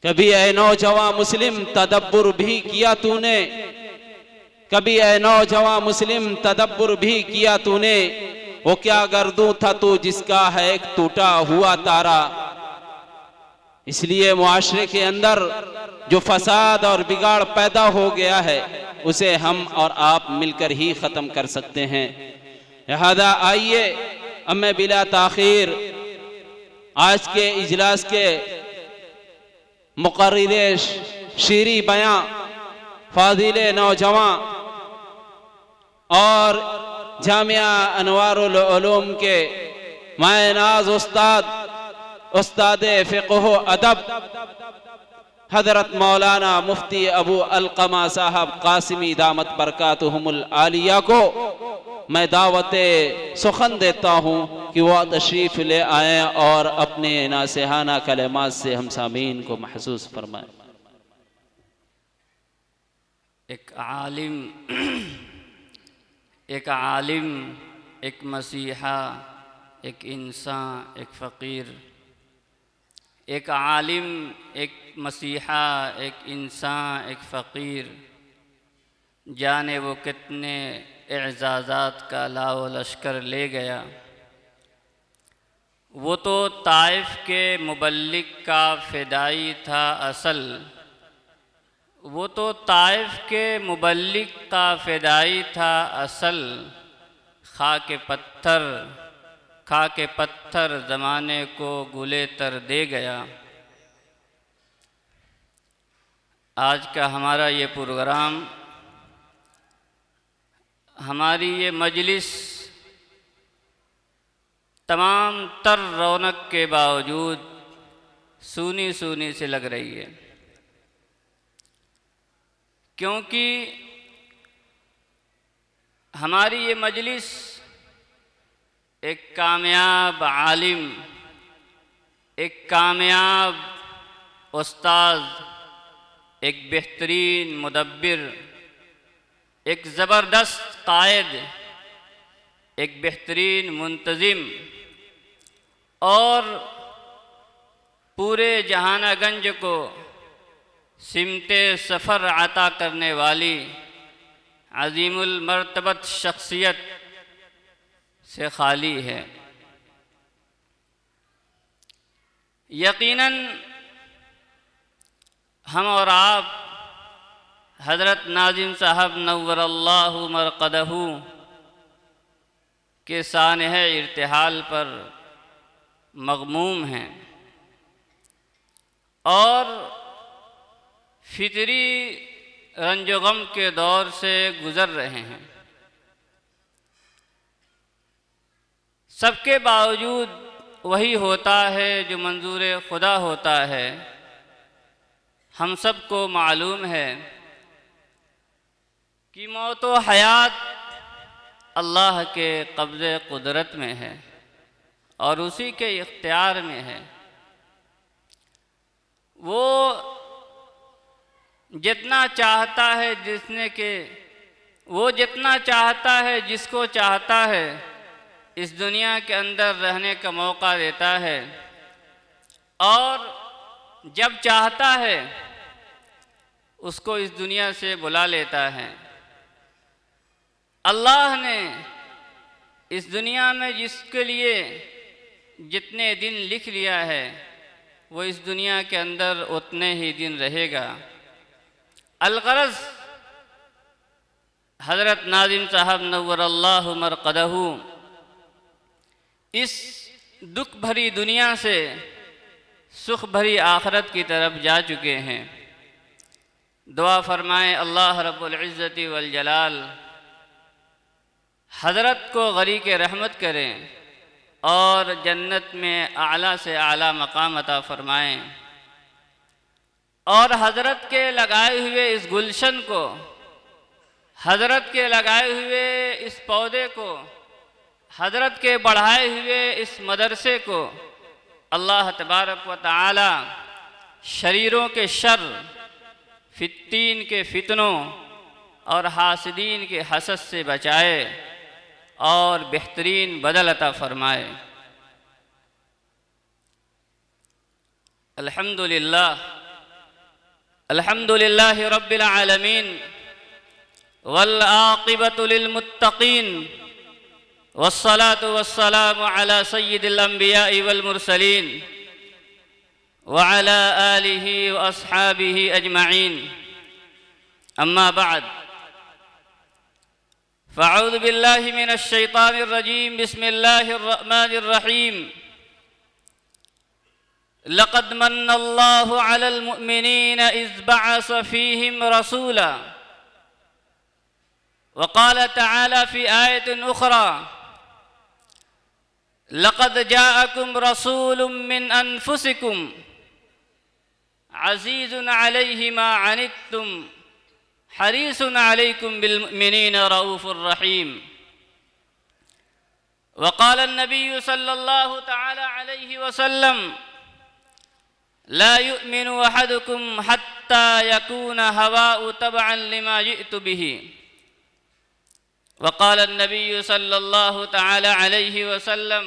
कभी ए नौजवान मुस्लिम तदब्बुर भी किया तूने, कभी ए नौजवान मुस्लिम तदब्बुर भी किया तूने, वो क्या गर्दू था तू जिसका है एक टूटा हुआ तारा। इसलिए मुआशरे के अंदर जो फसाद और बिगाड़ पैदा हो गया है उसे हम और आप मिलकर ही ख़त्म कर सकते हैं। लिहाजा आइए अब मैं बिला ताखीर आज के इजलास के मुकर्रिरे शीरी बयां फाजिले नौजवान और जामिया अनवारुल उलूम के मायनाज उस्ताद फ़िक़्ह अदब हज़रत मौलाना मुफ्ती अबू अलक़मा साहब कासिमी दामत बरकातुहुमुल आलिया को मैं दावत सुखन देता हूँ कि वह तशरीफ़ ले आएँ और अपने नासिहाना कलमात से हम सामीन को महसूस फरमाएँ। एक आलिम, एक मसीहा, एक इंसान, एक फ़कीर। एक आलिम, एक मसीहा, एक इंसान, एक फ़कीर, जाने वो कितने एज़ाज़ात का लाओ लश्कर ले गया। वो तो ताइफ के मुबल्लिग का फ़िदाई था असल, वो तो ताइफ के मुबल्लिग का फ़िदाई था असल। खाके पत्थर ज़माने को गुले तर दे गया। आज का हमारा ये प्रोग्राम, हमारी ये मजलिस तमाम तर रौनक के बावजूद सूनी सूनी से लग रही है, क्योंकि हमारी ये मजलिस एक कामयाब आलिम, एक कामयाब उस्ताद, एक बेहतरीन मुदब्बिर, एक ज़बरदस्त कायद, एक बेहतरीन मुंतज़िम और पूरे जहानागंज को सिमते सफ़र अता करने वाली अज़ीमुल मर्तबत शख्सियत से खाली है। यकीनन हम और आप हज़रत नाज़िम साहब नव्वरल्लाहु मरक़दहू के सानह इर्तिहाल पर मग़मूम हैं और फितरी रंजो गम के दौर से गुज़र रहे हैं। सबके बावजूद वही होता है जो मंजूर खुदा होता है। हम सबको मालूम है कि मौत व हयात अल्लाह के कब्ज़े कुदरत में है और उसी के इख्तियार में है। वो जितना चाहता है वो जितना चाहता है, जिसको चाहता है इस दुनिया के अंदर रहने का मौका देता है और जब चाहता है उसको इस दुनिया से बुला लेता है। अल्लाह ने इस दुनिया में जिसके लिए जितने दिन लिख लिया है वो इस दुनिया के अंदर उतने ही दिन रहेगा। अलग़रज़ हज़रत नाज़िम साहब नव्वरल्लाहु मरक़दहू इस दुख भरी दुनिया से सुख भरी आखिरत की तरफ जा चुके हैं। दुआ फरमाएं अल्लाह रब्बुल इज़्ज़ति वल जलाल हज़रत को गरीक़ रहमत करें और जन्नत में आला से आला मकाम अता फरमाएं और हज़रत के लगाए हुए इस गुलशन को, हज़रत के लगाए हुए इस पौधे को, हज़रत के बढ़ाए हुए इस मदरसे को अल्लाह तबारक व तआला शरीरों के शर, फित्तीन के फितनों और हासिदीन के हसद से बचाए और बेहतरीन बदल अता फरमाए। अल्हम्दुलिल्लाह अल्हम्दुलिल्लाहि रब्बिल आलमीन वल आक़िबतु लिल मुत्तक़ीन वस्सलातु वस्सलामु अला सय्यिदिल अंबिया'i वल मुरसलीन व अला आलिहि व अस्हाबिहि अजमईन। अम्मा बाद फ़अऊज़ु बिल्लाहि मिनश शैतानिर रजीम। बिस्मिल्लाहिर रहमानिर रहीम। लक़द मन्नल्लाहु अलल मुअमिनीन इज़ बअस फ़ीहिम रसूला व क़ाल तआला फ़ी आयतिन उख़रा लक़द जाअकुम रसूलुम मिन अनफुसिकुम अज़ीज़ुन अलैहि मा अनित्तुम हरीसुन अलैकुम बिल मुमिनीना रऊफ़ुर रहीम। व क़ाल अन्नबिय्यु सल्लल्लाहु तआला अलैहि वसल्लम ला युमिनु अहदुकुम हत्ता यकून हवाउ तबअन लिमा जिअतु बिही। व क़ाल अन्नबिय्यु सल्लल्लाहु तआला अलैहि वसल्लम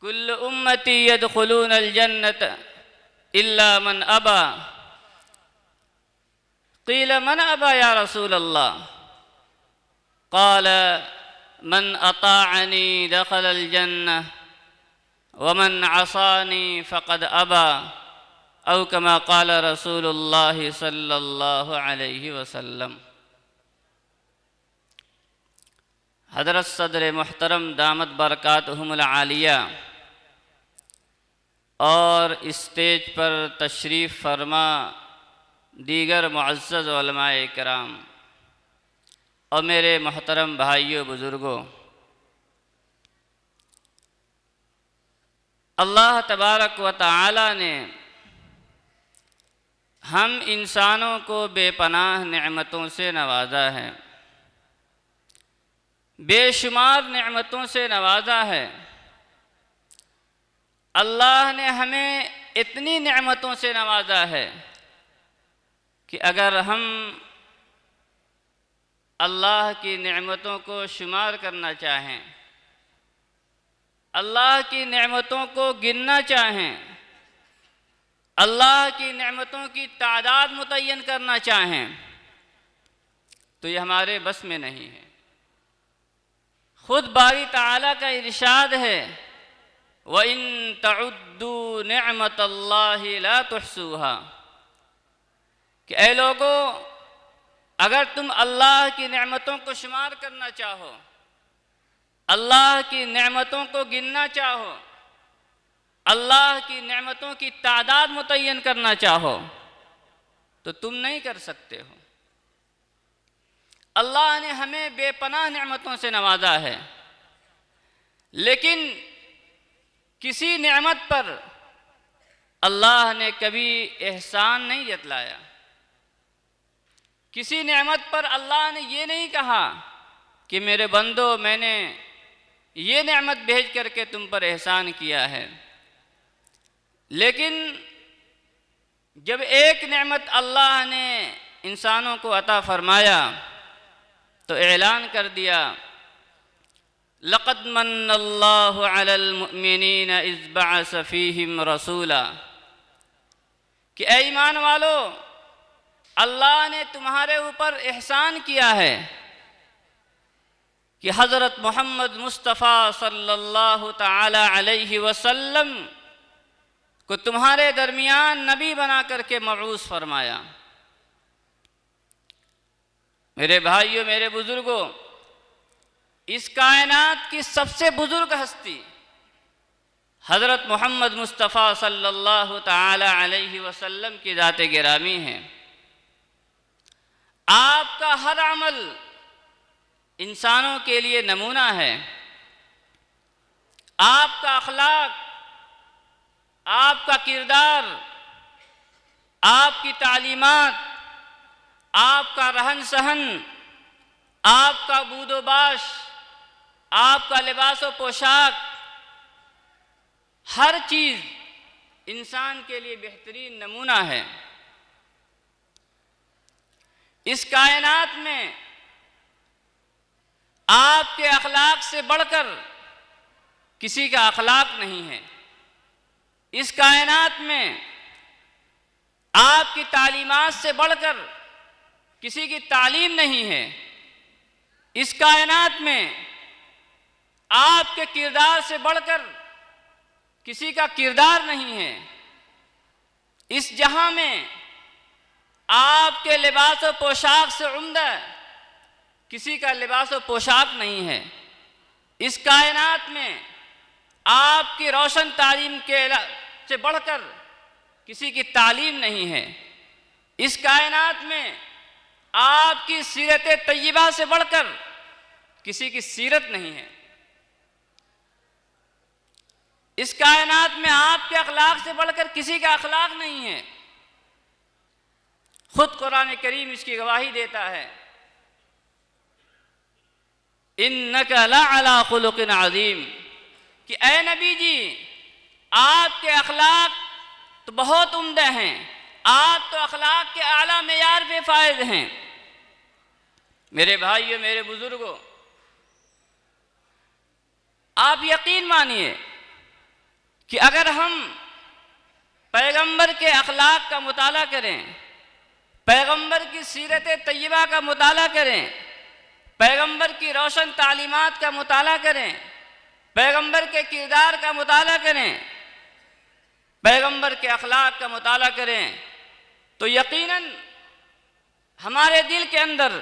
कुल्लु उम्मती यदखुलूनल जन्नत इल्ला मन अबा। क़ील मन अबा या रसूलल्लाह? क़ाल मन अताअनी दख़लल जन्नह वमन असानी फ़क़द अबा औ कमा क़ाल रसूलुल्लाहि सल्लल्लाहु अलैहि वसल्लम। हज़रत सदर मुहतरम दामत बरकातुहुमुल आलिया और स्टेज पर तशरीफ़ फरमा दीगर मुअज़्ज़ज़ उलमाए किराम और मेरे मोहतरम भाइयों बुज़ुर्गों, अल्लाह तबारक व तआला ने हम इंसानों को बेपनाह नेमतों से नवाजा है, बेशुमार नेमतों से नवाजा है। अल्लाह ने हमें इतनी नेमतों से नवाजा है कि अगर हम अल्लाह की नेमतों को शुमार करना चाहें, अल्लाह की नेमतों को गिनना चाहें, अल्लाह की नेमतों की तादाद मुतय्यन करना चाहें तो ये हमारे बस में नहीं है। खुद बारी ताला का इरशाद है व इन तउद्दू निअमतल्लाहि ला तुहसूहा, कि ऐ लोगों अगर तुम अल्लाह की नेमतों को शुमार करना चाहो, अल्लाह की नेमतों को गिनना चाहो, अल्लाह की नेमतों की तादाद मुतय्यन करना चाहो तो तुम नहीं कर सकते हो। अल्लाह ने हमें बेपनाह नेमतों से नवाजा है, लेकिन किसी नेमत पर अल्लाह ने कभी एहसान नहीं जतलाया। किसी नेमत पर अल्लाह ने ये नहीं कहा कि मेरे बंदो मैंने ये नेमत भेज करके तुम पर एहसान किया है। लेकिन जब एक नेमत अल्लाह ने इंसानों को अता फरमाया तो ऐलान कर दिया लक़द मन्नल्लाहु अलल मुअमिनीन इज़ बअस फ़ीहिम रसूला, कि ऐ ईमान वालो अल्लाह ने तुम्हारे ऊपर एहसान किया है कि हज़रत मोहम्मद मुस्तफ़ा सल्लल्लाहु ताला अलैहि वसल्लम को तुम्हारे दरमियान नबी बना करके मबऊस फरमाया। मेरे भाइयों, मेरे बुज़ुर्गों, इस कायनात की सबसे बुज़ुर्ग हस्ती हज़रत मोहम्मद मुस्तफ़ा सल्लल्लाहु ताला अलैहि वसल्लम की ज़ात गिरामी है। आपका हर अमल इंसानों के लिए नमूना है। आपका अखलाक, आपका किरदार, आपकी तालीमात, आपका रहन सहन, आपका बूदोबाश, आपका लिबास व पोशाक, हर चीज़ इंसान के लिए बेहतरीन नमूना है। इस कायनात में आपके अखलाक से बढ़कर किसी का अखलाक नहीं है। इस कायनात में आपकी तालीमात से बढ़कर किसी की तालीम नहीं है। इस कायनात में आपके किरदार से बढ़कर किसी का किरदार नहीं है। इस जहां में आपके लिबास और पोशाक से उम्दा किसी का लिबास और पोशाक नहीं है। इस कायनात में आपकी रोशन तालीम के से बढ़कर किसी की तालीम नहीं है। इस कायनात में आपकी सीरत तय्यबा से बढ़कर किसी की सीरत नहीं है। इस कायनात में आपके अखलाक से बढ़कर किसी का अखलाक नहीं है। खुद कुरान करीम इसकी गवाही देता है, इन्नका लअला खुलुकिन अज़ीम, कि ऐ नबी जी आपके अखलाक तो बहुत उम्दा हैं, आप तो अखलाक के आला मेयार पे फायद हैं। मेरे भाइयों, मेरे बुजुर्गों, आप यकीन मानिए कि अगर हम पैगंबर के अखलाक का मुताला करें, पैगंबर की सीरत तय्यबा का मुताला करें, पैगंबर की रोशन तालीमात का मुताला करें, पैगंबर के किरदार का मुताला करें, पैगंबर के अखलाक का मुताला करें, तो यकीनन हमारे दिल के अंदर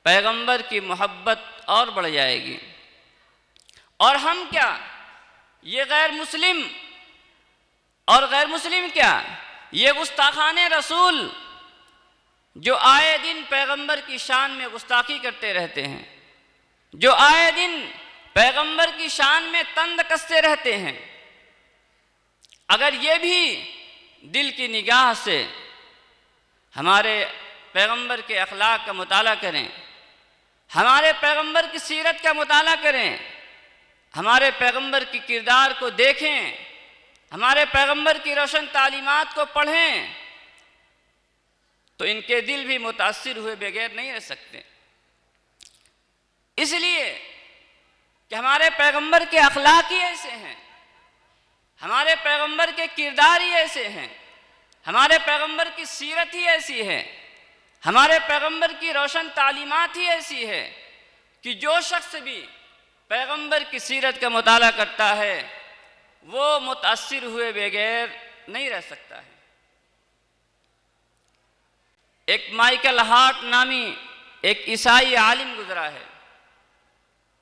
पैगंबर की मोहब्बत और बढ़ जाएगी। और हम क्या, ये गैर मुस्लिम, और गैर मुस्लिम क्या, ये गुस्ताखाने रसूल जो आए दिन पैगंबर की शान में गुस्ताखी करते रहते हैं, जो आए दिन पैगंबर की शान में तंद कसते रहते हैं, अगर ये भी दिल की निगाह से हमारे पैगंबर के अखलाक का मुताला करें, हमारे पैगंबर की सीरत का मुताला करें, हमारे पैगंबर की किरदार को देखें, हमारे पैगंबर की रोशन तालीमात को पढ़ें, तो इनके दिल भी मुतासिर हुए बगैर नहीं रह सकते। इसलिए कि हमारे पैगंबर के अखलाक ही ऐसे हैं, हमारे पैगंबर के किरदार ही ऐसे हैं, हमारे पैगंबर की सीरत ही ऐसी है, हमारे पैगंबर की रोशन तालीमात ही ऐसी है कि जो शख्स भी पैगंबर की सीरत का मुताला करता है वो मुतासिर हुए बगैर नहीं रह सकता है। एक माइकल हार्ट नामी एक ईसाई आलिम गुजरा है,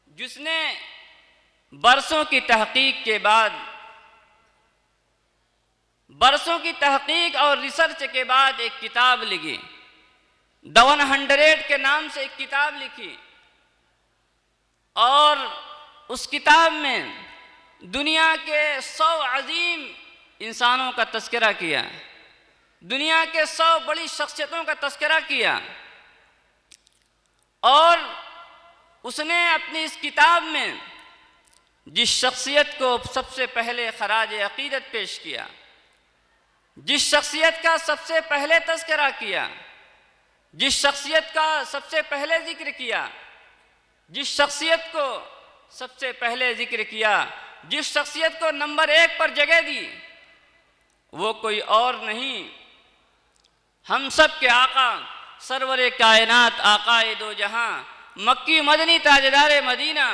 जिसने बरसों की तहकीक के बाद, बरसों की तहकीक और रिसर्च के बाद एक किताब लिखी, द 100 के नाम से एक किताब लिखी, और उस किताब में दुनिया के 100 अजीम इंसानों का तस्करा किया, दुनिया के 100 बड़ी शख्सियतों का तस्करा किया। और उसने अपनी इस किताब में जिस शख्सियत को सबसे पहले खराज अकीदत पेश किया, जिस शख्सियत का सबसे पहले तस्करा किया, जिस शख्सियत का सबसे पहले जिक्र किया, जिस शख्सियत को सबसे पहले जिक्र किया, जिस शख्सियत को नंबर 1 पर जगह दी, वो कोई और नहीं, हम सब के आका सरवर कायनात आकाए दो जहां मक्की मदनी ताजदार मदीना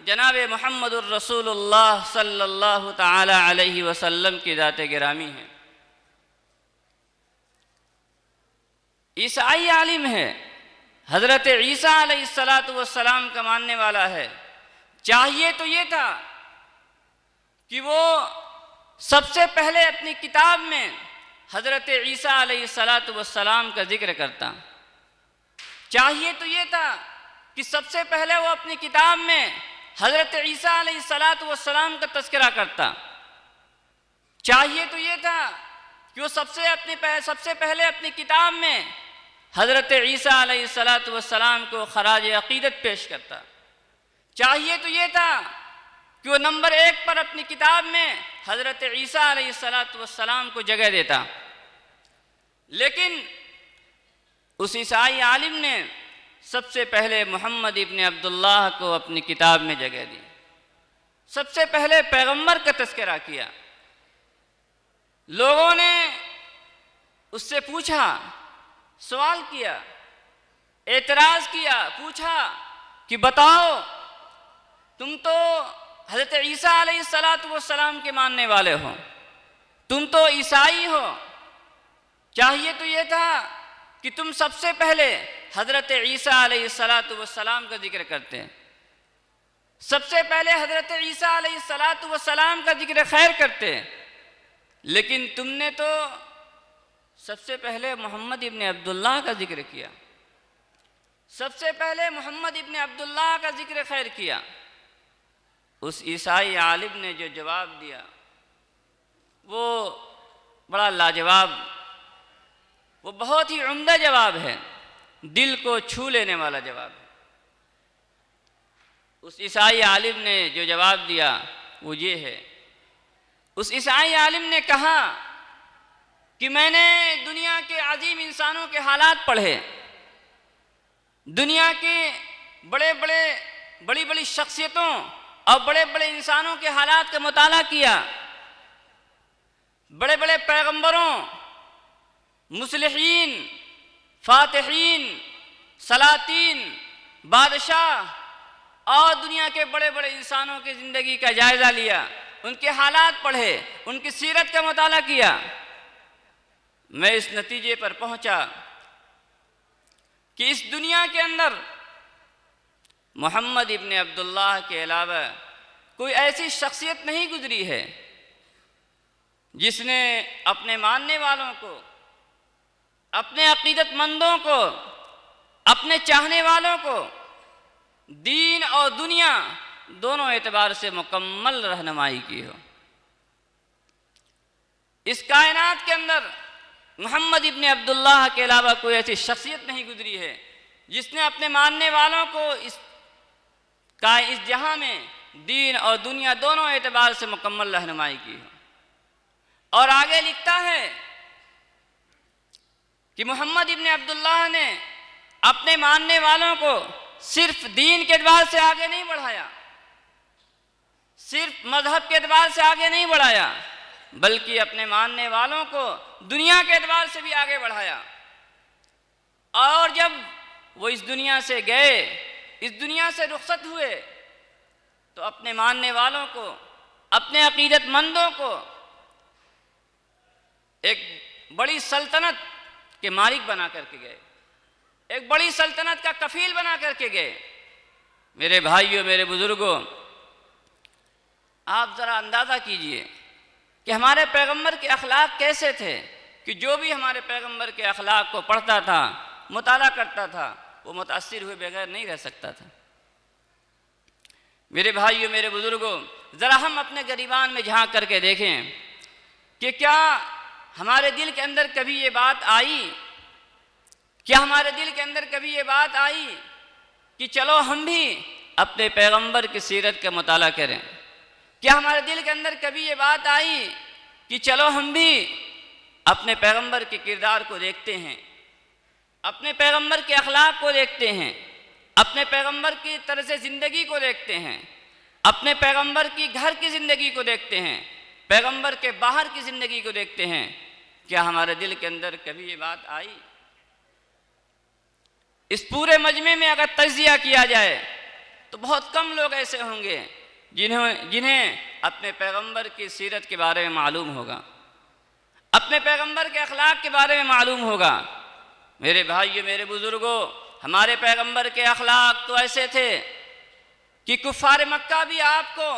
जनाब मुहम्मदुर रसूलुल्लाह सल्लल्लाहु ताला अलैहि वसल्लम की ज़ात गिरामी है। ईसाई आलिम है, हज़रत ईसा अलैहिस्सलातु वस्सलाम का मानने वाला है। चाहिए तो ये था कि वो सबसे पहले अपनी किताब में हज़रत ईसा अलैहिस्सलातु वस्सलाम का जिक्र करता। चाहिए तो ये था कि सबसे पहले वो अपनी किताब में हज़रत ईसा अलैहिस्सलातु वस्सलाम का तज़किरा करता। चाहिए तो ये था कि वो सबसे पहले अपनी किताब में हज़रत ईसा अलैहिस्सलातु वस्सलाम को खराज अकीदत पेश करता। चाहिए तो ये था कि वो नंबर 1 पर अपनी किताब में हज़रत ईसा अलैहिस्सलातु वस्सलाम को जगह देता। लेकिन उस ईसाई आलिम ने सबसे पहले मोहम्मद इब्न अब्दुल्लाह को अपनी किताब में जगह दी, सबसे पहले पैगंबर का तज़किरा किया। लोगों ने उससे पूछा, सवाल किया, एतराज़ किया, पूछा कि बताओ तुम तो हज़रत ईसा अलैहिस्सलाम के मानने वाले हो, तुम तो ईसाई हो, चाहिए तो ये था कि तुम सबसे पहले हज़रत ईसा अलैहिस्सलाम का जिक्र करते हैं, सबसे पहले हज़रत ईसा अलैहिस्सलाम का जिक्र खैर करते हैं, लेकिन तुमने तो सबसे पहले मोहम्मद इब्न अब्दुल्लाह का जिक्र किया, सबसे पहले मोहम्मद इब्न अब्दुल्लाह का जिक्र खैर किया। उस ईसाई आलिम ने जो जवाब दिया वो बड़ा लाजवाब, वो बहुत ही उम्दा जवाब है, दिल को छू लेने वाला जवाब है। उस ईसाई आलिम ने जो जवाब दिया वो ये है, उस ईसाई आलिम ने कहा कि मैंने दुनिया के अजीम इंसानों के हालात पढ़े, दुनिया के बड़ी बड़ी शख्सियतों और बड़े बड़े इंसानों के हालात का मुताला किया, बड़े बड़े पैगंबरों, मुस्लिहीन, फातिहीन, सलातीन, बादशाह और दुनिया के बड़े बड़े इंसानों की ज़िंदगी का जायज़ा लिया, उनके हालात पढ़े, उनकी सीरत का मुताला किया। मैं इस नतीजे पर पहुंचा कि इस दुनिया के अंदर मोहम्मद इब्न अब्दुल्लाह के अलावा कोई ऐसी शख्सियत नहीं गुजरी है जिसने अपने मानने वालों को, अपने अकीदतमंदों को, अपने चाहने वालों को दीन और दुनिया दोनों एतबार से मुकम्मल रहनुमाई की हो। इस कायनात के अंदर मोहम्मद इब्न अब्दुल्लाह के अलावा कोई ऐसी शख्सियत नहीं गुजरी है जिसने अपने मानने वालों को इस जहां में दीन और दुनिया दोनों एतबार से मुकम्मल रहनुमाई की हो। और आगे लिखता है कि मोहम्मद इब्न अब्दुल्लाह ने अपने मानने वालों को सिर्फ दीन के एतबार से आगे नहीं बढ़ाया, सिर्फ मजहब के एतबार से आगे नहीं बढ़ाया, बल्कि अपने मानने वालों को दुनिया के एतबार से भी आगे बढ़ाया। और जब वो इस दुनिया से गए, इस दुनिया से रुखसत हुए, तो अपने मानने वालों को, अपने अकीदतमंदों को एक बड़ी सल्तनत के मालिक बना करके गए, एक बड़ी सल्तनत का कफील बना करके गए। मेरे भाइयों, मेरे बुजुर्गों, आप ज़रा अंदाज़ा कीजिए कि हमारे पैगंबर के अखलाक कैसे थे कि जो भी हमारे पैगंबर के अखलाक को पढ़ता था, मुताला करता था, वो मुतासिर हुए बगैर नहीं रह सकता था। मेरे भाइयों, मेरे बुजुर्गों, ज़रा हम अपने गिरबान में झांक करके देखें कि क्या हमारे दिल के अंदर कभी ये बात आई, क्या हमारे दिल के अंदर कभी ये बात आई कि चलो हम भी अपने पैगंबर की सीरत का मुताला करें? क्या हमारे दिल के अंदर कभी ये बात आई कि चलो हम भी अपने पैगंबर के किरदार को देखते हैं, अपने पैगंबर के अखलाक को देखते हैं, अपने पैगंबर की तर्ज़ ज़िंदगी को देखते हैं, अपने पैगंबर की घर की ज़िंदगी को देखते हैं, पैगंबर के बाहर की ज़िंदगी को देखते हैं? क्या हमारे दिल के अंदर कभी ये बात आई? इस पूरे मजमे में अगर तज्ज़िया किया जाए तो बहुत कम लोग ऐसे होंगे जिन्हें अपने पैगंबर की सीरत के बारे में मालूम होगा, अपने पैगंबर के अखलाक के बारे में मालूम होगा। मेरे भाइयों, मेरे बुजुर्गों, हमारे पैगंबर के अखलाक तो ऐसे थे कि कुफ़ार मक्का भी आपको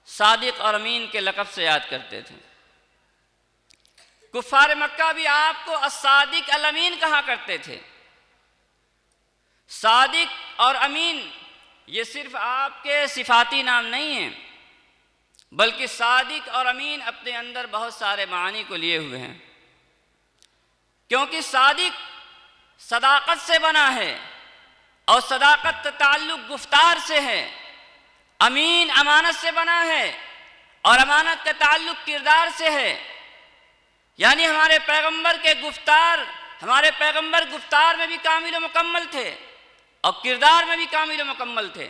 सादिक और अमीन के लक़ब से याद करते थे। कुफ़ार मक्का भी आपको अस्सादिक अल अमीन कहा करते थे। सादिक और अमीन ये सिर्फ आपके सिफाती नाम नहीं हैं, बल्कि सादिक और अमीन अपने अंदर बहुत सारे मानी को लिए हुए हैं। क्योंकि सादिक सदाकत से बना है और सदाकत का ताल्लुक गुफ्तार से है, अमीन अमानत से बना है और अमानत का ताल्लुक किरदार से है। यानी हमारे पैगंबर के गुफ्तार, हमारे पैगंबर गुफ्तार में भी कामिल व मुकम्मल थे और किरदार में भी कामिल व मुकम्मल थे।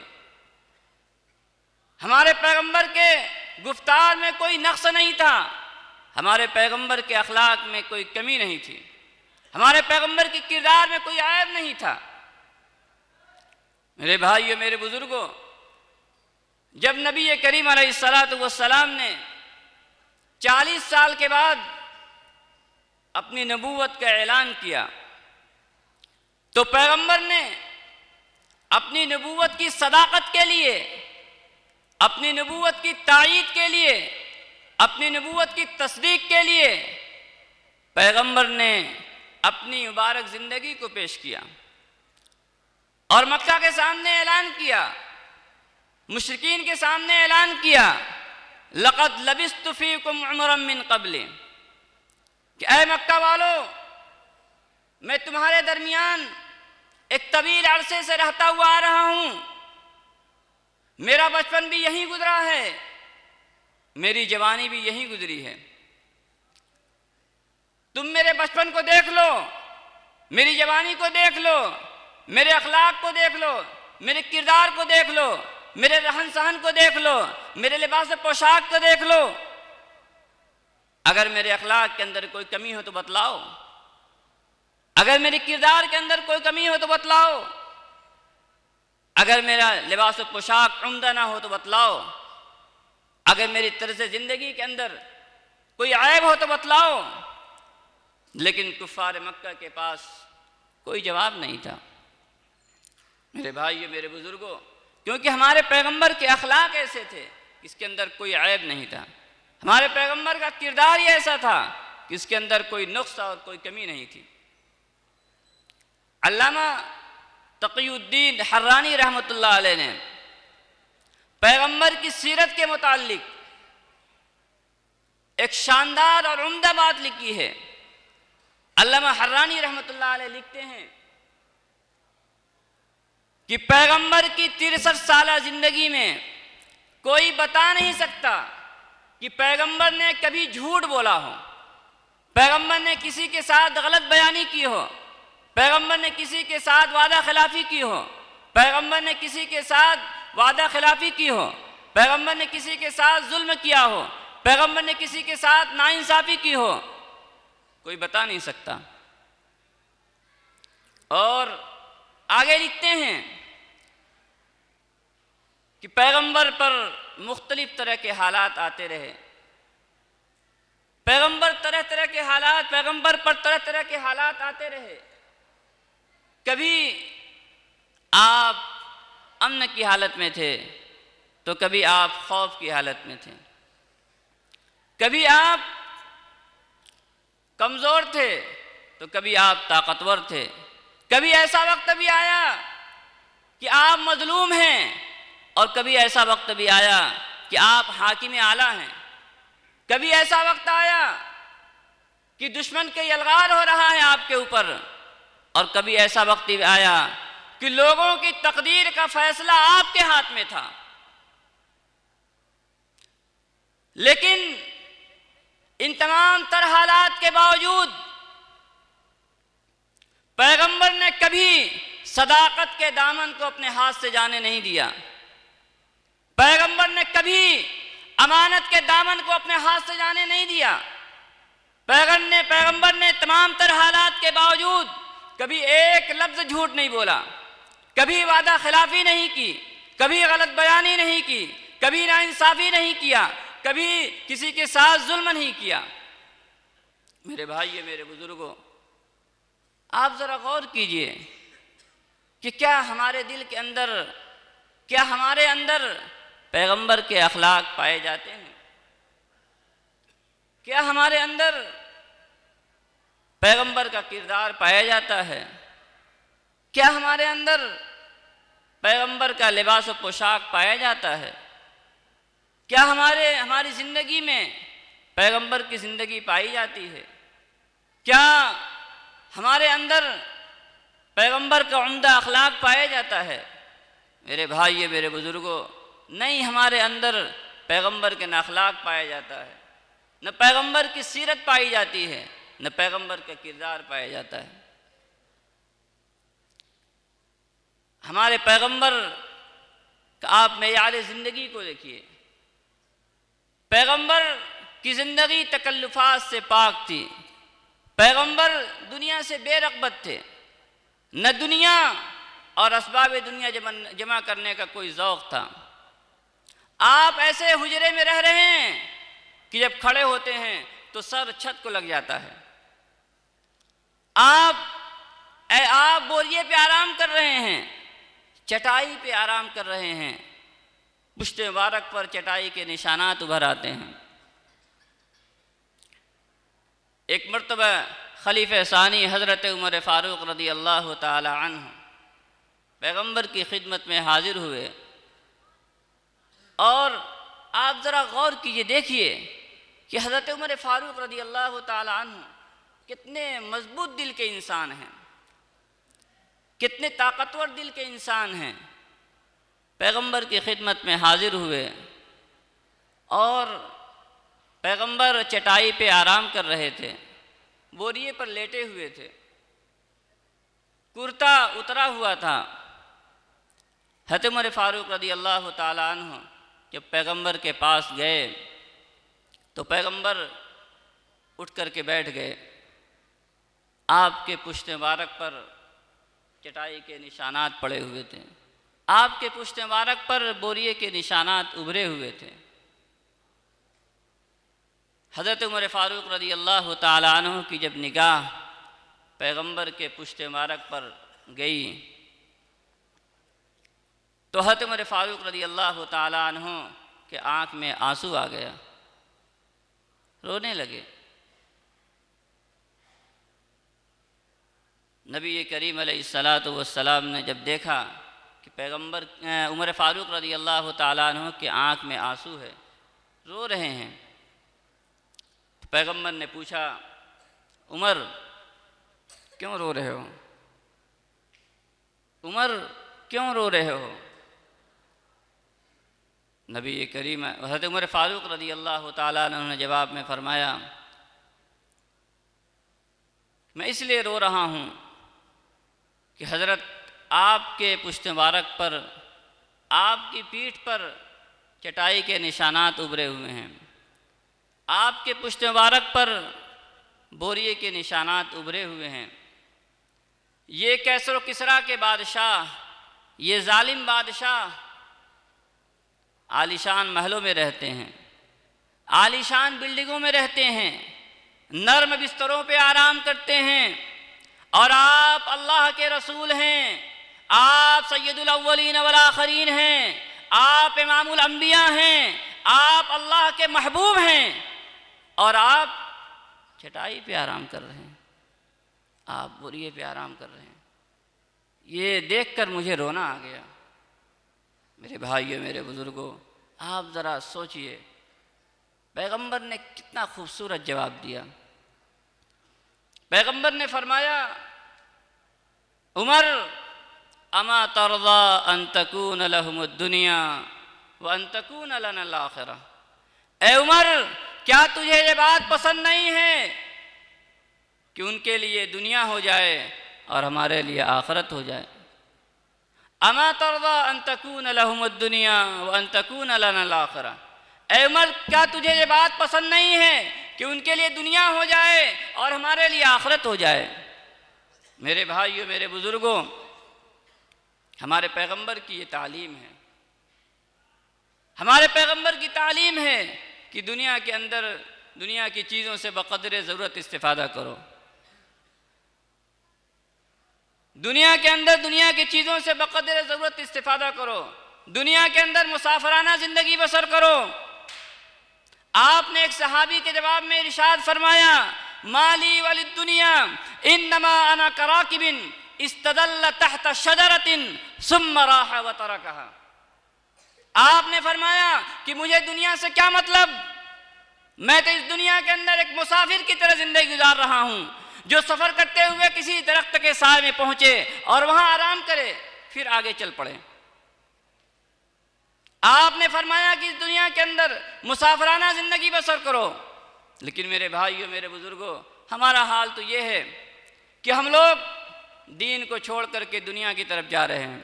हमारे पैगंबर के गुफ्तार में कोई नक्स नहीं था, हमारे पैगंबर के अखलाक में कोई कमी नहीं थी, हमारे पैगंबर के किरदार में कोई ऐब नहीं था। मेरे भाइयों, मेरे बुजुर्गों, जब नबी करीम अलैहिस्सलातु वस्सलाम ने 40 साल के बाद अपनी नबूवत का ऐलान किया, तो पैगंबर ने अपनी नबूवत की सदाकत के लिए, अपनी नबूवत की तायीद के लिए, अपनी नबूवत की तस्दीक के लिए पैगंबर ने अपनी मुबारक जिंदगी को पेश किया और मक्का के सामने ऐलान किया, मुशरिकीन के सामने ऐलान किया, लक़द लबिस्तु फ़ीकुम उमरन मिन क़ब्ली, कि ऐ मक्का वालों, मैं तुम्हारे दरमियान एक तवील अरसे से रहता हुआ आ रहा हूं, मेरा बचपन भी यहीं गुजरा है, मेरी जवानी भी यहीं गुजरी है। तुम मेरे बचपन को देख लो, मेरी जवानी को देख लो, मेरे अखलाक को देख लो, मेरे किरदार को देख लो, मेरे रहन सहन को देख लो, मेरे लिबास पोशाक को देख लो। अगर मेरे अखलाक के अंदर कोई कमी हो तो बतलाओ, अगर मेरे किरदार के अंदर कोई कमी हो तो बतलाओ, अगर मेरा लिबास पोशाक उम्दा ना हो तो बतलाओ, अगर मेरी तर्ज जिंदगी के अंदर कोई ऐब हो तो बतलाओ। लेकिन कुफ्फार मक्का के पास कोई जवाब नहीं था। मेरे भाइयों, मेरे बुजुर्गों, क्योंकि हमारे पैगंबर के अखलाक ऐसे थे, इसके अंदर कोई ऐब नहीं था। हमारे पैगंबर का किरदार ही ऐसा था कि इसके अंदर कोई नुक्स और कोई कमी नहीं थी। अल्लामा तक़ीउद्दीन हर्रानी रहमतुल्लाह अलैह ने पैगंबर की सीरत के मुताल्लिक एक शानदार और उम्दा बात लिखी है। अल्लामा हर्रानी रहमतुल्लाह अलैह लिखते हैं कि पैगंबर की 63 साला जिंदगी में कोई बता नहीं सकता कि पैगंबर ने कभी झूठ बोला हो, पैगंबर ने किसी के साथ गलत बयानी की हो, पैगंबर ने किसी के साथ वादा खिलाफी की हो, पैगंबर ने किसी के साथ वादा खिलाफी की हो, पैगंबर ने किसी के साथ जुल्म किया हो, पैगंबर ने किसी के साथ नाइंसाफी की हो, कोई बता नहीं सकता। और आगे लिखते हैं कि पैगंबर पर मुख्तलिफ तरह के हालात आते रहे, पैगंबर तरह तरह के हालात, पैगंबर पर तरह तरह के हालात आते रहे। कभी आप अमन की हालत में थे तो कभी आप खौफ की हालत में थे, कभी आप कमज़ोर थे तो कभी आप ताकतवर थे, कभी ऐसा वक्त भी आया कि आप मजलूम हैं और कभी ऐसा वक्त भी आया कि आप हाकिम आला हैं, कभी ऐसा वक्त आया कि दुश्मन के यलगार हो रहा है आपके ऊपर, और कभी ऐसा वक्त भी आया कि लोगों की तकदीर का फैसला आपके हाथ में था। लेकिन इन तमाम तर हालात के बावजूद पैगंबर ने कभी सदाकत के दामन को अपने हाथ से जाने नहीं दिया, पैगंबर ने कभी अमानत के दामन को अपने हाथ से जाने नहीं दिया। पैगंबर ने तमाम तर हालात के बावजूद कभी एक लफ्ज झूठ नहीं बोला, कभी वादा खिलाफी नहीं की, कभी गलत बयानी नहीं की, कभी नाइंसाफी नहीं किया, कभी किसी के साथ जुल्म नहीं किया। मेरे भाइयों, मेरे बुजुर्गों, आप जरा गौर कीजिए कि क्या हमारे दिल के अंदर, क्या हमारे अंदर पैगंबर के अखलाक पाए जाते हैं? क्या हमारे अंदर पैगंबर का किरदार पाया जाता है? क्या हमारे अंदर पैगंबर का लिबास और पोशाक पाया जाता है? क्या हमारी ज़िंदगी में पैगंबर की ज़िंदगी पाई जाती है? क्या हमारे अंदर पैगंबर का उम्दा अखलाक पाया जाता है? मेरे भाइयों, मेरे बुजुर्गों, नहीं, हमारे अंदर पैगंबर के न अखलाक पाया जाता है, न पैगंबर की सीरत पाई जाती है, न पैगंबर का किरदार पाया जाता है। हमारे पैगंबर का आप मेयार ज़िंदगी को देखिए, पैगंबर कि ज़िंदगी तकल्लुफ़ात से पाक थी। पैगंबर दुनिया से बेरग़बत थे, न दुनिया और असबाब दुनिया जमा करने का कोई ज़ौक़ था। आप ऐसे हुजरे में रह रहे हैं कि जब खड़े होते हैं तो सर छत को लग जाता है। आप बोरिए पे आराम कर रहे हैं, चटाई पे आराम कर रहे हैं, पुश्त मुबारक पर चटाई के निशानात उभर आते हैं। एक मर्तबा खलीफा सानी हज़रत उमर फ़ारूक रज़ी अल्लाह ताला अन्हु पैगंबर की खिदमत में हाजिर हुए। और आप ज़रा गौर कीजिए, देखिए कि हज़रत उमर फ़ारूक रज़ी अल्लाह ताला अन्हु कितने मजबूत दिल के इंसान हैं, कितने ताकतवर दिल के इंसान हैं। पैगंबर की खिदमत में हाजिर हुए और पैगंबर चटाई पे आराम कर रहे थे, बोरिए पर लेटे हुए थे, कुर्ता उतरा हुआ था। हज़रत उमर फ़ारूक रज़ी अल्लाह ताला अन्हु जब पैगंबर के पास गए तो पैगंबर उठ कर के बैठ गए। आपके पुश्त मुबारक पर चटाई के निशानात पड़े हुए थे, आपके पुश्त मुबारक पर बोरिए के निशानात उभरे हुए थे। हज़रत उमर फ़ारूक रज़ी अल्लाह ताला अन्हु की जब निगाह पैगंबर के पुश्त मुबारक पर गई तो हज़रत उमर फ़ारूक रज़ी अल्लाह ताला अन्हु के आँख में आंसू आ गया, रोने लगे। नबी करीम अलैहिस्सलातु वस्सलाम ने जब देखा कि पैगंबर उमर फ़ारूक रज़ी अल्लाह ताला अन्हु के आँख में आंसू है, रो रहे हैं, तो पैगंबर ने पूछा, उमर क्यों रो रहे हो? उमर क्यों रो रहे हो? नबी करीम हज़रत उमर फ़ारूक रज़ी अल्लाह ताला अन्हु ने जवाब में फ़रमाया, मैं इसलिए रो रहा हूँ कि हज़रत आपके पुश्त मुबारक पर, आपकी पीठ पर चटाई के निशानात उभरे हुए हैं, आपके पुश्त मुबारक पर बोरिए के निशानात उभरे हुए हैं। ये कैसर किसरा के बादशाह, ये जालिम बादशाह आलीशान महलों में रहते हैं, आलीशान बिल्डिंगों में रहते हैं, नर्म बिस्तरों पे आराम करते हैं, और आप अल्लाह के रसूल हैं, आप सैयदुल अव्वलीन वल आखिरीन हैं, आप इमामुल अंबिया हैं, आप अल्लाह के महबूब हैं, और आप चटाई पे आराम कर रहे हैं, आप बोरिए पे आराम कर रहे हैं। ये देखकर मुझे रोना आ गया। मेरे भाइयों, मेरे बुजुर्गों, आप ज़रा सोचिए पैगंबर ने कितना खूबसूरत जवाब दिया। पैगंबर ने फरमाया, उमर अमा तरदा अन तकून लहुमुद दुनिया व अन तकून लना अल आखिरा। ए उमर, क्या तुझे ये बात पसंद नहीं है कि उनके लिए दुनिया हो जाए और हमारे लिए आखिरत हो जाए? अमा तरदा अन तकून लहुमुद दुनिया व अन तकून लना अल आखिरा। ए उमर, क्या तुझे ये बात पसंद नहीं है कि उनके लिए दुनिया हो जाए और हमारे लिए आखिरत हो जाए? मेरे भाइयों, मेरे बुजुर्गों, हमारे पैगंबर की ये तालीम है, हमारे पैगंबर की तालीम है कि दुनिया के अंदर दुनिया की चीज़ों से बक़दरे ज़रूरत इस्तिफ़ादा करो, दुनिया के अंदर दुनिया की चीज़ों से बक़दरे ज़रूरत इस्तिफ़ादा करो, दुनिया के अंदर मुसाफराना ज़िंदगी बसर करो। आपने एक सहाबी के जवाब में इरशाद फरमाया, माली वलिद दुनिया इन्नमा अना कराकिबिन इस्तदल्ल तहत शजरतिन सुम्मा राहा व तरकहा। आपने फरमाया कि मुझे दुनिया से क्या मतलब, मैं तो इस दुनिया के अंदर एक मुसाफिर की तरह जिंदगी गुजार रहा हूँ, जो सफ़र करते हुए किसी दरख्त के साए में पहुँचे और वहाँ आराम करे, फिर आगे चल पड़े। आपने फरमाया कि इस दुनिया के अंदर मुसाफराना ज़िंदगी बसर करो। लेकिन मेरे भाइयों, मेरे बुज़ुर्गों, हमारा हाल तो ये है कि हम लोग दीन को छोड़ करके दुनिया की तरफ जा रहे हैं,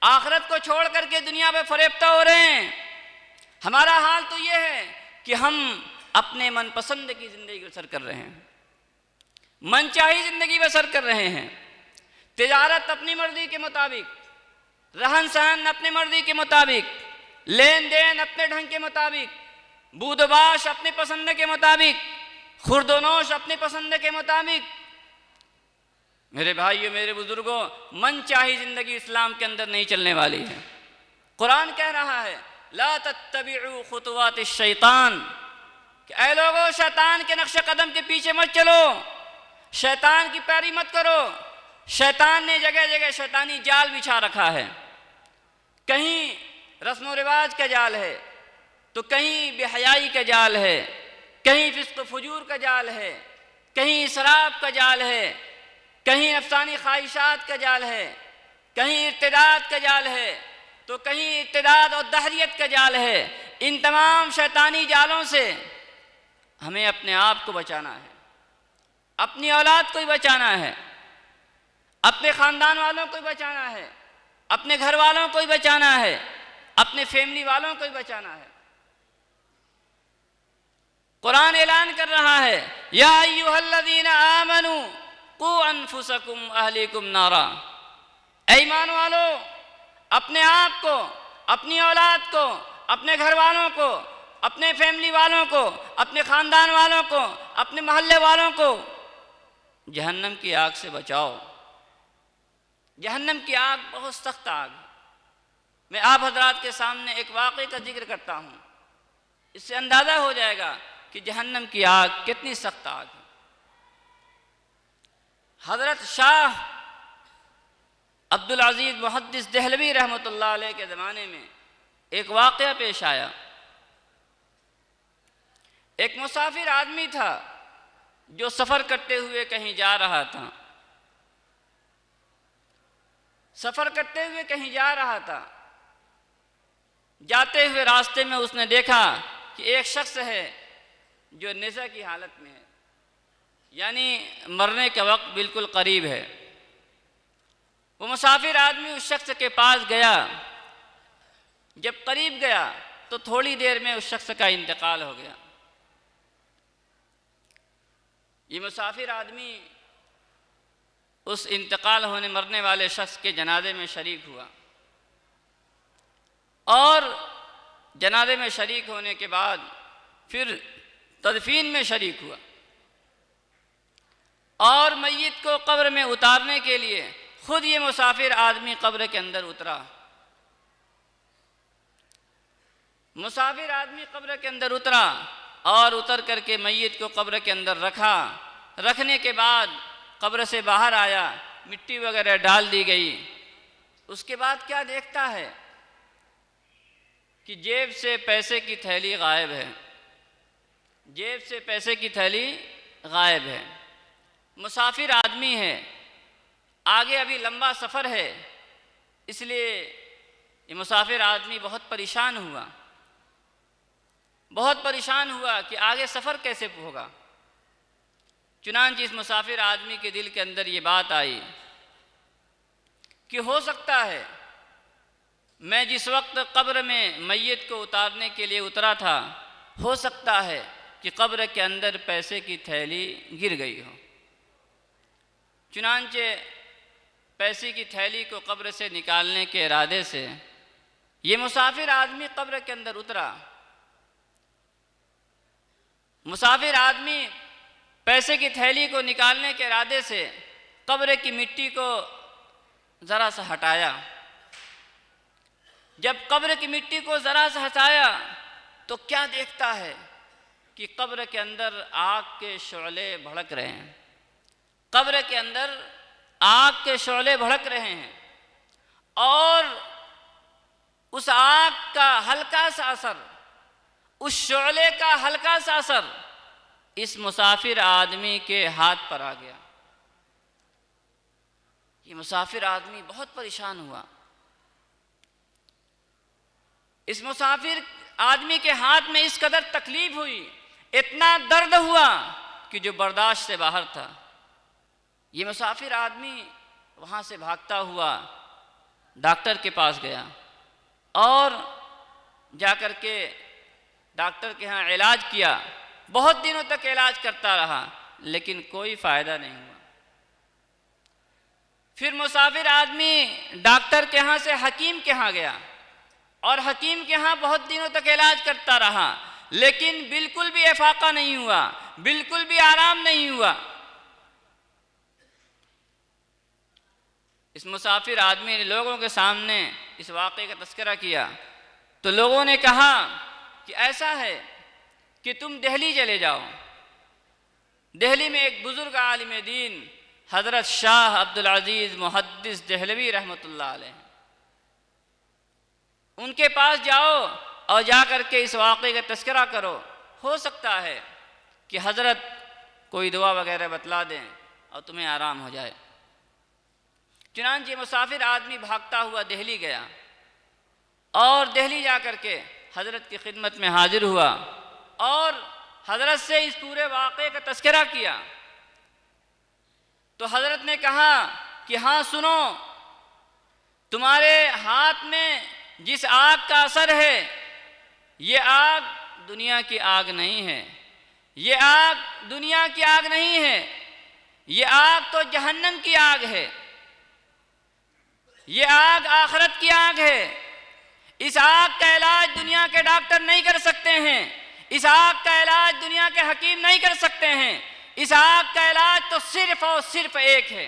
आखिरत को छोड़ करके दुनिया पे फरेफ्ता हो रहे हैं। हमारा हाल तो ये है कि हम अपने मनपसंद की ज़िंदगी बसर कर रहे हैं, मनचाही ज़िंदगी बसर कर रहे हैं। तिजारत अपनी मर्ज़ी के मुताबिक, रहन सहन अपनी मर्ज़ी के मुताबिक, लेन देन अपने ढंग के मुताबिक, बूदबाश अपनी पसंद के मुताबिक, खुर्दोनोश अपनी पसंद के मुताबिक। मेरे भाइयों, मेरे बुजुर्गों, मनचाही ज़िंदगी इस्लाम के अंदर नहीं चलने वाली है। कुरान कह रहा है ला तत्तबिउ खुतुवात शैतान, कि ऐ लोगों, शैतान के नक्शे कदम के पीछे मत चलो, शैतान की पैरी मत करो। शैतान ने जगह जगह शैतानी जाल बिछा रखा है। कहीं रस्म रिवाज का जाल है, तो कहीं बेहयाई का जाल है, कहीं फिस्क फजूर का जाल है, कहीं शराब का जाल है, कहीं नफसानी ख्वाहिशात का जाल है, कहीं इर्तिदाद का जाल है, तो कहीं इर्तिदाद और दहरियत का जाल है। इन तमाम शैतानी जालों से हमें अपने आप को बचाना है, अपनी औलाद को ही बचाना है, अपने ख़ानदान वालों को ही बचाना है, अपने घर वालों को ही बचाना है, अपने फैमिली वालों को ही बचाना है। कुरान ऐलान कर रहा है या अय्युहल्लज़ीना आमनू कू अनफुसकुम अहलीकुम नारा, ईमान वालो, अपने आप को, अपनी औलाद को, अपने घर वालों को, अपने फैमिली वालों को, अपने ख़ानदान वालों को, अपने मोहल्ले वालों को जहन्नम की आग से बचाओ। जहन्नम की आग बहुत सख्त आग है। मैं आप हजरात के सामने एक वाक़े का जिक्र करता हूँ, इससे अंदाज़ा हो जाएगा कि जहन्नम की आग कितनी सख्त आग है। हज़रत शाह अब्दुल अज़ीज़ मुहद्दिस देहलवी रहमतुल्लाह अलैह के ज़माने में एक वाक़या पेश आया। एक मुसाफिर आदमी था जो सफ़र करते हुए कहीं जा रहा था। सफ़र करते हुए कहीं जा रहा था, जाते हुए रास्ते में उसने देखा कि एक शख्स है जो नशा की हालत में है, यानी मरने का वक्त बिल्कुल करीब है। वो मुसाफिर आदमी उस शख्स के पास गया। जब करीब गया तो थोड़ी देर में उस शख्स का इंतकाल हो गया। ये मुसाफिर आदमी उस इंतकाल होने मरने वाले शख्स के जनाजे में शरीक हुआ और जनाजे में शरीक होने के बाद फिर तदफीन में शरीक हुआ और मय्यत को कब्र में उतारने के लिए खुद ये मुसाफिर आदमी कब्र के अंदर उतरा। मुसाफिर आदमी कब्र के अंदर उतरा और उतर करके मय्यत को कब्र के अंदर रखा। रखने के बाद कब्र से बाहर आया, मिट्टी वगैरह डाल दी गई। उसके बाद क्या देखता है कि जेब से पैसे की थैली गायब है। जेब से पैसे की थैली गायब है। मुसाफिर आदमी है, आगे अभी लंबा सफ़र है, इसलिए ये मुसाफिर आदमी बहुत परेशान हुआ। बहुत परेशान हुआ कि आगे सफ़र कैसे होगा। चुनांचे इस मुसाफिर आदमी के दिल के अंदर ये बात आई कि हो सकता है मैं जिस वक्त कब्र में मय्यत को उतारने के लिए उतरा था, हो सकता है कि कब्र के अंदर पैसे की थैली गिर गई हो। चुनांचे पैसे की थैली को कब्र से निकालने के इरादे से ये मुसाफिर आदमी कब्र के अंदर उतरा। मुसाफिर आदमी पैसे की थैली को निकालने के इरादे से कब्र की मिट्टी को ज़रा सा हटाया। जब कब्र की मिट्टी को ज़रा सा हटाया तो क्या देखता है कि कब्र के अंदर आग के शोले भड़क रहे हैं। कब्र के अंदर आग के शोले भड़क रहे हैं और उस आग का हल्का सा असर, उस शोले का हल्का सा असर इस मुसाफिर आदमी के हाथ पर आ गया। ये मुसाफिर आदमी बहुत परेशान हुआ। इस मुसाफिर आदमी के हाथ में इस कदर तकलीफ हुई, इतना दर्द हुआ कि जो बर्दाश्त से बाहर था। ये मुसाफिर आदमी वहाँ से भागता हुआ डॉक्टर के पास गया और जाकर के डॉक्टर के यहाँ इलाज किया। बहुत दिनों तक इलाज करता रहा, लेकिन कोई फ़ायदा नहीं हुआ। फिर मुसाफिर आदमी डॉक्टर के यहाँ से हकीम के यहाँ गया और हकीम के यहाँ बहुत दिनों तक इलाज करता रहा, लेकिन बिल्कुल भी इफाका नहीं हुआ, बिल्कुल भी आराम नहीं हुआ। इस मुसाफिर आदमी ने लोगों के सामने इस वाक़े का तज़किरा किया तो लोगों ने कहा कि ऐसा है कि तुम दिल्ली चले जाओ। दिल्ली में एक बुज़ुर्ग आलिम दीन हज़रत शाह अब्दुल अज़ीज़ मुहद्दिस देहलवी रहमतुल्लाह अलैह, उनके पास जाओ और जा कर के इस वाक़े का तज़किरा करो। हो सकता है कि हज़रत कोई दुआ वगैरह बतला दें और तुम्हें आराम हो जाए। चुनांचे मुसाफिर आदमी भागता हुआ दिल्ली गया और दिल्ली जा कर के हज़रत की खिदमत में हाजिर हुआ और हज़रत से इस पूरे वाक़े का तज़किरा किया। तो हज़रत ने कहा कि हाँ सुनो, तुम्हारे हाथ में जिस आग का असर है, ये आग दुनिया की आग नहीं है, ये आग दुनिया की आग नहीं है, ये आग तो जहन्नम की आग है, ये आग आखिरत की आग है। इस आग का इलाज दुनिया के डॉक्टर नहीं कर सकते हैं, इस आग का इलाज दुनिया के हकीम नहीं कर सकते हैं, इस आग का इलाज तो सिर्फ और सिर्फ एक है।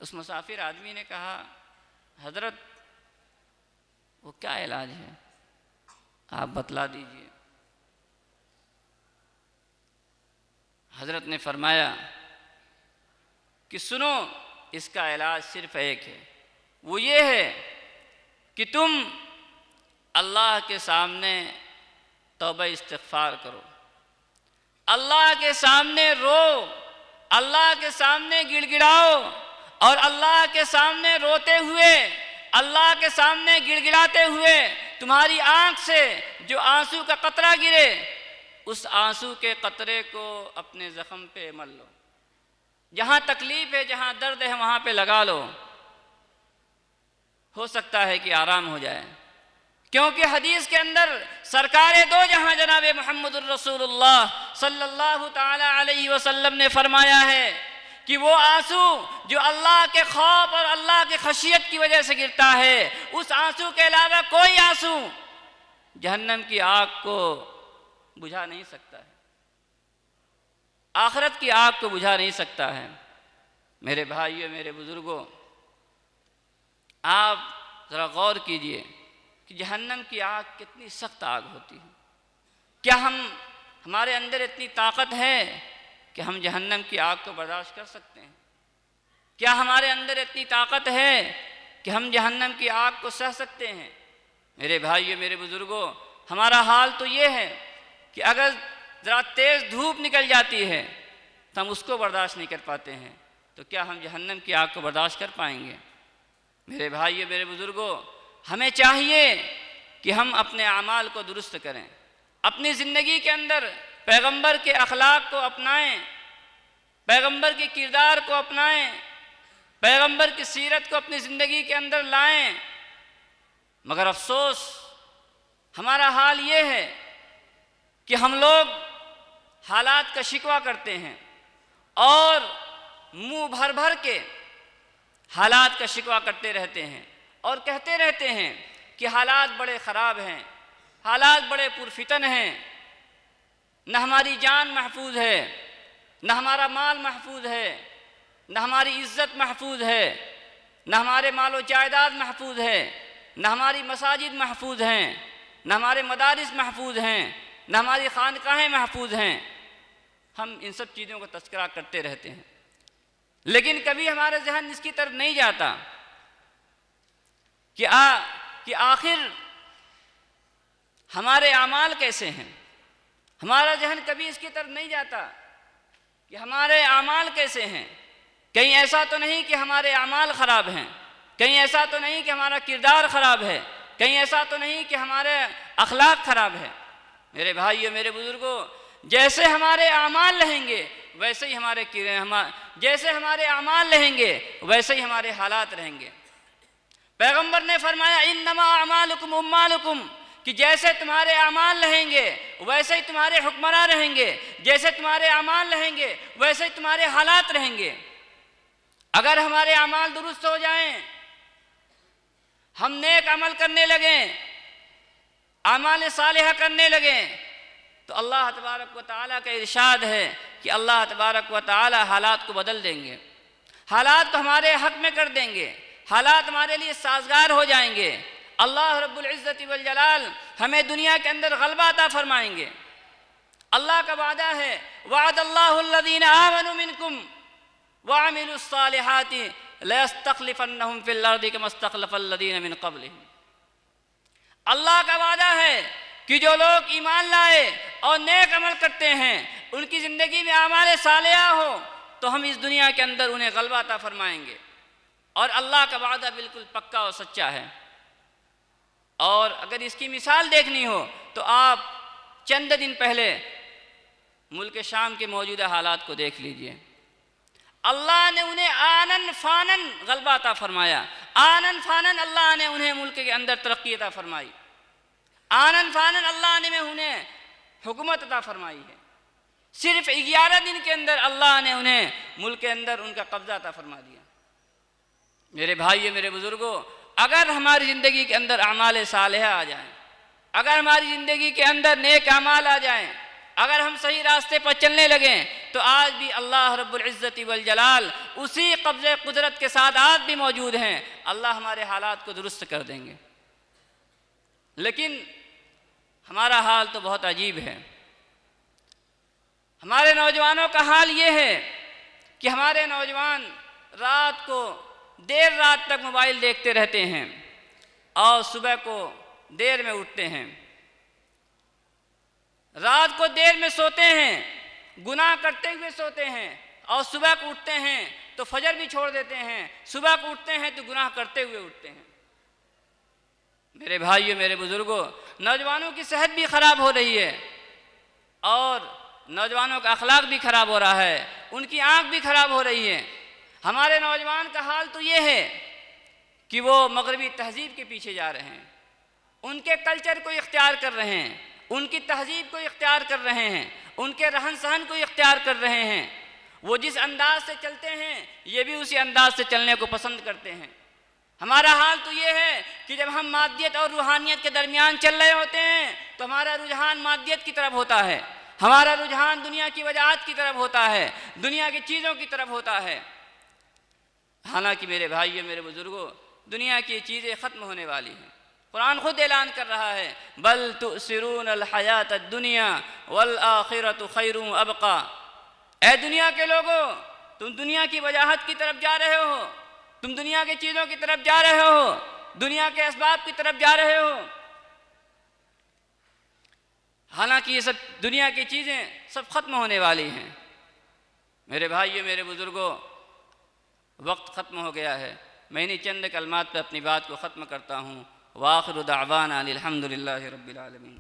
उस मुसाफिर आदमी ने कहा, हजरत वो क्या इलाज है, आप बतला दीजिए। हजरत ने फरमाया कि सुनो, इसका इलाज सिर्फ एक है, वो ये है कि तुम अल्लाह के सामने तौबा इस्तिग़फ़ार करो, अल्लाह के सामने रो, अल्लाह के सामने गिड़गिड़ाओ और अल्लाह के सामने रोते हुए, अल्लाह के सामने गिड़गिड़ाते हुए तुम्हारी आंख से जो आंसू का कतरा गिरे, उस आंसू के कतरे को अपने ज़ख्म पे मल लो, जहाँ तकलीफ़ है, जहाँ दर्द है, वहाँ पे लगा लो। हो सकता है कि आराम हो जाए, क्योंकि हदीस के अंदर सरकारे दो जहां जनाब मुहम्मदुर रसूलुल्लाह सल्लल्लाहु ताला अलैहि वसल्लम ने फरमाया है कि वो आंसू जो अल्लाह के खौफ और अल्लाह के खशियत की वजह से गिरता है, उस आंसू के अलावा कोई आंसू जहन्नम की आग को बुझा नहीं सकता है, आखिरत की आग को बुझा नहीं सकता है। मेरे भाइयों, मेरे बुजुर्गों, आप ज़रा गौर कीजिए कि जहन्नम की आग कितनी सख्त आग होती है। क्या हमारे अंदर इतनी ताकत है कि हम जहन्नम की आग को बर्दाश्त कर सकते हैं? क्या हमारे अंदर इतनी ताकत है कि हम जहन्नम की आग को सह सकते हैं? मेरे भाइयों, मेरे बुज़ुर्गों, हमारा हाल तो ये है कि अगर ज़रा तेज़ धूप निकल जाती है तो हम उसको बर्दाश्त नहीं कर पाते हैं, तो क्या हम जहन्नम की आग को बर्दाश्त कर पाएंगे? मेरे भाइयों, मेरे बुज़ुर्गों, हमें चाहिए कि हम अपने अमाल को दुरुस्त करें, अपनी ज़िंदगी के अंदर पैगंबर के अखलाक को अपनाएं, पैगंबर के किरदार को अपनाएं, पैगंबर की सीरत को अपनी ज़िंदगी के अंदर लाएं। मगर अफसोस हमारा हाल ये है कि हम लोग हालात का शिकवा करते हैं और मुंह भर भर के हालात का शिकवा करते रहते हैं और कहते रहते हैं कि हालात बड़े ख़राब हैं, हालात बड़े पुरफितन हैं, न हमारी जान महफूज है, न हमारा माल महफूज है, न हमारी इज़्ज़त महफूज है, न हमारे मालो जायदाद महफूज है, न हमारी मसाजिद महफूज हैं, न हमारे मदारिस महफूज हैं, न हमारी खानकाहें महफूज हैं। हम इन सब चीज़ों का तज़किरा करते रहते हैं, लेकिन कभी हमारा ज़हन इसकी तरफ नहीं जाता कि आखिर हमारे अमाल कैसे हैं। हमारा ज़हन कभी इसकी तरफ नहीं जाता कि हमारे अमाल कैसे हैं। कहीं ऐसा तो नहीं कि हमारे अमाल ख़राब हैं, कहीं ऐसा तो नहीं कि हमारा किरदार ख़राब है, कहीं ऐसा तो नहीं कि हमारे अखलाक ख़राब है। मेरे भाइयों, मेरे बुज़ुर्गों, जैसे हमारे अमाल रहेंगे वैसे ही जैसे हमारे अमाल रहेंगे वैसे ही हमारे हालात रहेंगे। पैगंबर ने फरमाया, इन्नमा अमालुकुम उम्मालुकुम, कि जैसे तुम्हारे अमाल रहेंगे वैसे ही तुम्हारे हुक्मरान रहेंगे, जैसे तुम्हारे अमाल रहेंगे वैसे ही तुम्हारे हालात रहेंगे। अगर हमारे अमाल दुरुस्त हो जाएं, हम नेक अमल करने लगें, अमाल सालिहा करने लगें, तो अल्लाह तबारक व तआला का इरशाद है कि अल्लाह तबारक व तआला हालात को बदल देंगे, हालात को हमारे हक में कर देंगे, हालात हमारे लिए साजगार हो जाएंगे। अल्लाह रब्बुल इज़्ज़ति वल जलाल हमें दुनिया के अंदर गलबा अता फरमाएंगे। अल्लाह का वादा है, वअदल्लाहु अल्लज़ीना आमनू मिनकुम व अमिलुस सालिहाति लयस्तखलिफन्नहुम फिल अर्दि कमा इस्तखलफल लज़ीना मिन क़ब्लिहिम। अल्लाह का वादा है कि जो लोग ईमान लाए और नेक अमल करते हैं, उनकी ज़िंदगी में आमाल सालिहा हो, तो हम इस दुनिया के अंदर उन्हें गलबा अता फरमाएंगे। और अल्लाह का वादा बिल्कुल पक्का और सच्चा है। और अगर इसकी मिसाल देखनी हो तो आप चंद दिन पहले मुल्क शाम के मौजूदा हालात को देख लीजिए। अल्लाह ने उन्हें आनन फानन गलबा अता फरमाया, आनन फानन अल्लाह ने उन्हें मुल्क के अंदर तरक्की अता फरमाई, आनन फानन अल्लाह ने उन्हें हुकूमत अता फरमाई है। सिर्फ 11 दिन के अंदर अल्लाह ने उन्हें मुल्क के अंदर उनका कब्जा अता फरमा दिया। मेरे भाइयों, मेरे बुजुर्गों, अगर हमारी ज़िंदगी के अंदर अमाल सालिहा आ जाएं, अगर हमारी ज़िंदगी के अंदर नेक अमाल आ जाएं, अगर हम सही रास्ते पर चलने लगें, तो आज भी अल्लाह रब्बुल इज़्ज़ति वल जलाल उसी कब्ज़े कुदरत के साथ आज भी मौजूद हैं। अल्लाह हमारे हालात को दुरुस्त कर देंगे। लेकिन हमारा हाल तो बहुत अजीब है। हमारे नौजवानों का हाल ये है कि हमारे नौजवान रात को देर रात तक मोबाइल देखते रहते हैं और सुबह को देर में उठते हैं, रात को देर में सोते हैं, गुनाह करते हुए सोते हैं, और सुबह को उठते हैं तो फजर भी छोड़ देते हैं, सुबह को उठते हैं तो गुनाह करते हुए उठते हैं। मेरे भाइयों, मेरे बुजुर्गों, नौजवानों की सेहत भी ख़राब हो रही है और नौजवानों का अखलाक भी ख़राब हो रहा है, उनकी आँख भी ख़राब हो रही है। हमारे नौजवान का हाल तो ये है कि वो मगरबी तहजीब के पीछे जा रहे हैं, उनके कल्चर को इख्तियार कर रहे हैं, उनकी तहजीब को इख्तियार कर रहे हैं, उनके रहन सहन को इख्तियार कर रहे हैं। वो जिस अंदाज से चलते हैं, ये भी उसी अंदाज से चलने को पसंद करते हैं। हमारा हाल तो ये है कि जब हम मादियत और रूहानियत के दरमियान चल रहे होते हैं तो हमारा रुझान मादियत की तरफ होता है, हमारा रुझान दुनिया की वजाहत की तरफ होता है, दुनिया की चीज़ों की तरफ होता है। हालांकि मेरे भाइयों, मेरे बुजुर्गों, दुनिया की चीज़ें ख़त्म होने वाली हैं। कुरान खुद ऐलान कर रहा है, बल तुसिरून अल हयात दुनिया वल आखिरतु खैरुम अबका। ए दुनिया के लोगों, तुम दुनिया की वजाहत की तरफ जा रहे हो, तुम दुनिया की चीज़ों की तरफ जा रहे हो, दुनिया के असबाब की तरफ जा रहे हो। हालांकि ये सब दुनिया की चीज़ें सब ख़त्म होने वाली हैं। मेरे भाइयों, मेरे बुजुर्गों, वक्त ख़त्म हो गया है। मैं इन्हीं चंद कलमात पर अपनी बात को ख़त्म करता हूँ। वाखिरु दावाना अनिल हम्दुलिल्लाहि रब्बिल आलमीन।